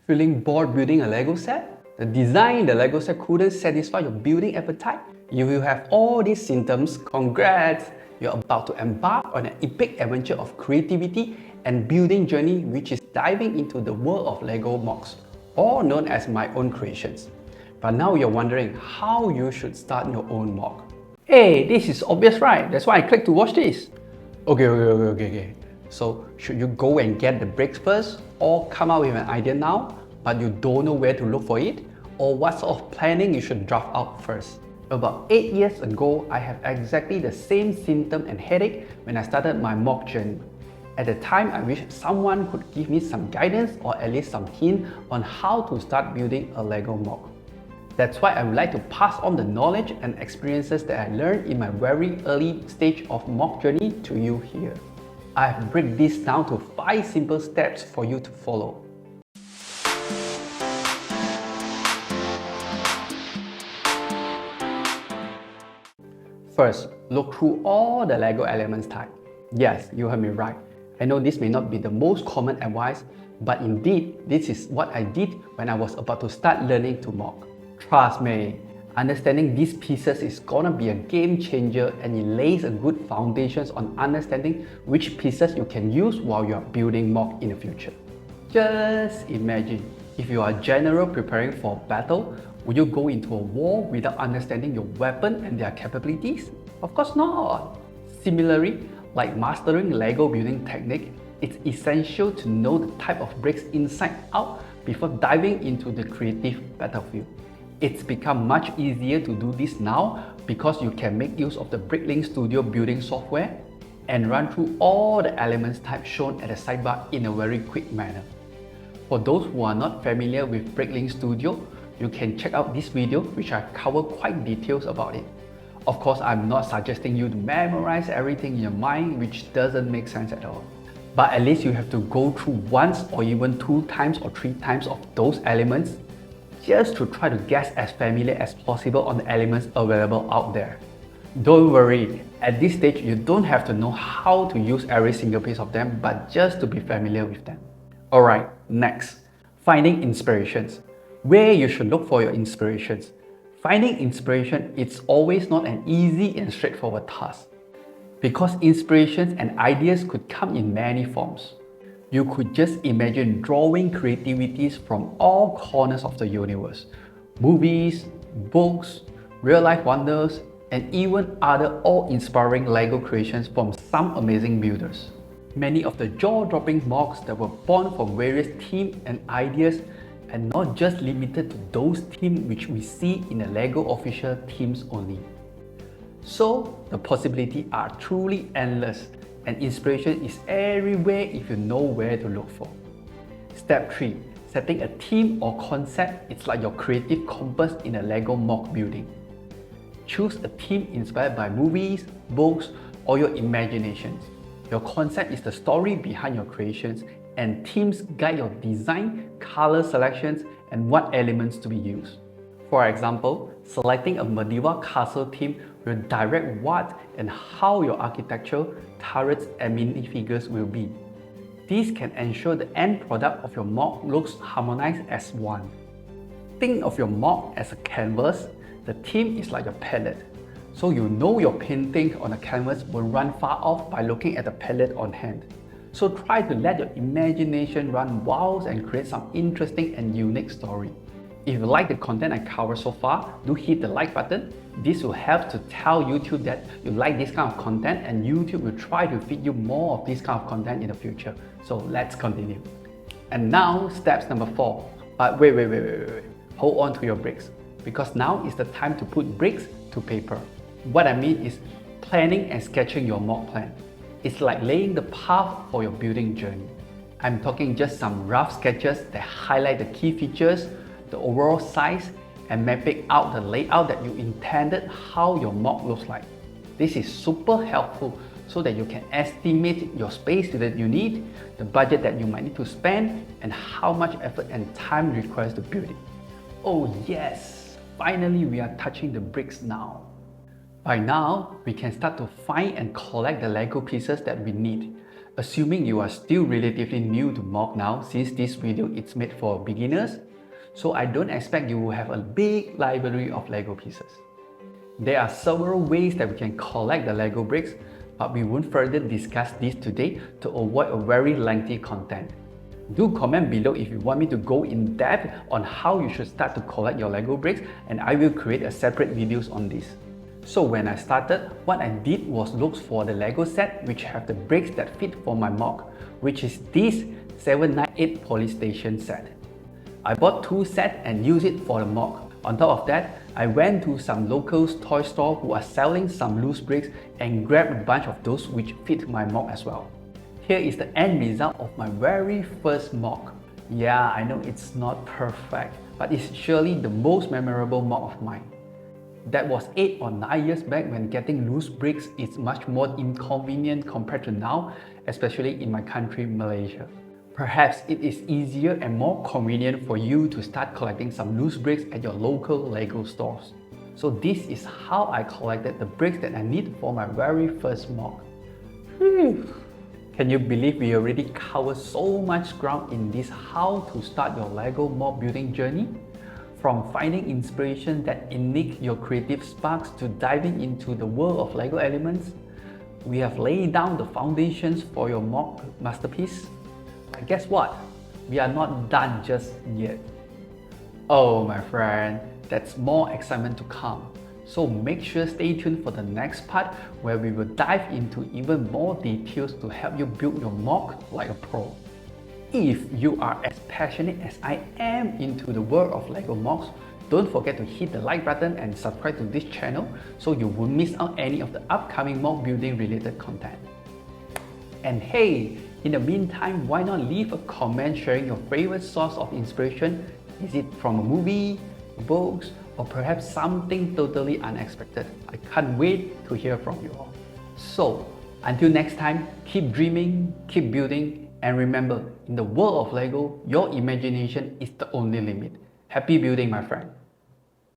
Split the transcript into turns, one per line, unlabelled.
Feeling bored building a Lego set? The design in the Lego set couldn't satisfy your building appetite? If you have all these symptoms, congrats! You're about to embark on an epic adventure of creativity and building journey, which is diving into the world of Lego MOCs, or known as my own creations. But now you're wondering how you should start your own MOC. Hey, this is obvious, right? That's why I clicked to watch this. Okay. So should you go and get the bricks first, or come up with an idea now, but you don't know where to look for it? Or what sort of planning you should draft out first? About 8 years ago, I have exactly the same symptom and headache when I started my MOC journey. At the time, I wished someone could give me some guidance or at least some hint on how to start building a Lego MOC. That's why I would like to pass on the knowledge and experiences that I learned in my very early stage of MOC journey to you here. I have break this down to 5 simple steps for you to follow. First, look through all the Lego elements type. Yes, you heard me right. I know this may not be the most common advice, but indeed, this is what I did when I was about to start learning to MOC. Trust me, understanding these pieces is gonna be a game changer, and it lays a good foundations on understanding which pieces you can use while you are building MOC in the future. Just imagine, if you are a general preparing for battle, would you go into a war without understanding your weapon and their capabilities? Of course not! Similarly, like mastering Lego building technique, it's essential to know the type of bricks inside out before diving into the creative battlefield. It's become much easier to do this now because you can make use of the Bricklink Studio building software and run through all the elements type shown at the sidebar in a very quick manner. For those who are not familiar with Bricklink Studio, you can check out this video which I cover quite details about it. Of course, I'm not suggesting you to memorize everything in your mind, which doesn't make sense at all. But at least you have to go through once or even 2 times or 3 times of those elements just to try to get as familiar as possible on the elements available out there. Don't worry, at this stage you don't have to know how to use every single piece of them, but just to be familiar with them. Alright, next, finding inspirations. Where you should look for your inspirations. Finding inspiration is always not an easy and straightforward task, because inspirations and ideas could come in many forms. You could just imagine drawing creativities from all corners of the universe. Movies, books, real-life wonders, and even other awe-inspiring Lego creations from some amazing builders. Many of the jaw-dropping MOCs that were born from various themes and ideas, and not just limited to those themes which we see in the Lego official themes only. So, the possibilities are truly endless, and inspiration is everywhere if you know where to look for. Step 3. Setting a theme or concept is like your creative compass in a Lego MOC building. Choose a theme inspired by movies, books, or your imaginations. Your concept is the story behind your creations, and themes guide your design, color selections, and what elements to be used. For example, selecting a medieval castle theme will direct what and how your architecture, turrets, and minifigures will be. This can ensure the end product of your MOC looks harmonized as one. Think of your MOC as a canvas. The theme is like a palette, so you know your painting on a canvas will run far off by looking at the palette on hand. So try to let your imagination run wild and create some interesting and unique story. If you like the content I covered so far, do hit the like button. This will help to tell YouTube that you like this kind of content, and YouTube will try to feed you more of this kind of content in the future. So let's continue. And now, steps number 4. But wait. Hold on to your bricks, because now is the time to put bricks to paper. What I mean is planning and sketching your MOC plan. It's like laying the path for your building journey. I'm talking just some rough sketches that highlight the key features, the overall size, and mapping out the layout that you intended how your MOC looks like. This is super helpful so that you can estimate your space that you need, the budget that you might need to spend, and how much effort and time requires to build it. Oh yes, finally we are touching the bricks now. By now, we can start to find and collect the Lego pieces that we need. Assuming you are still relatively new to MOC now, since this video is made for beginners, so I don't expect you will have a big library of LEGO pieces. There are several ways that we can collect the LEGO bricks, but we won't further discuss this today to avoid a very lengthy content. Do comment below if you want me to go in depth on how you should start to collect your LEGO bricks, and I will create a separate videos on this. So when I started, what I did was look for the LEGO set which have the bricks that fit for my MOC, which is this 798 police station set. I bought 2 sets and used it for the MOC. On top of that, I went to some local toy store who are selling some loose bricks and grabbed a bunch of those which fit my MOC as well. Here is the end result of my very first MOC. Yeah, I know it's not perfect, but it's surely the most memorable MOC of mine. That was 8 or 9 years back when getting loose bricks is much more inconvenient compared to now, especially in my country, Malaysia. Perhaps it is easier and more convenient for you to start collecting some loose bricks at your local LEGO stores. So this is how I collected the bricks that I need for my very first MOC. Can you believe we already covered so much ground in this how to start your LEGO MOC building journey? From finding inspiration that ignite your creative sparks to diving into the world of LEGO elements, we have laid down the foundations for your MOC masterpiece. But guess what? We are not done just yet. Oh my friend, that's more excitement to come. So make sure stay tuned for the next part where we will dive into even more details to help you build your MOC like a pro. If you are as passionate as I am into the world of LEGO MOCs, don't forget to hit the like button and subscribe to this channel so you won't miss out any of the upcoming MOC building related content. And hey, in the meantime, why not leave a comment sharing your favorite source of inspiration? Is it from a movie, books, or perhaps something totally unexpected? I can't wait to hear from you all. So, until next time, keep dreaming, keep building, and remember, in the world of LEGO, your imagination is the only limit. Happy building, my friend!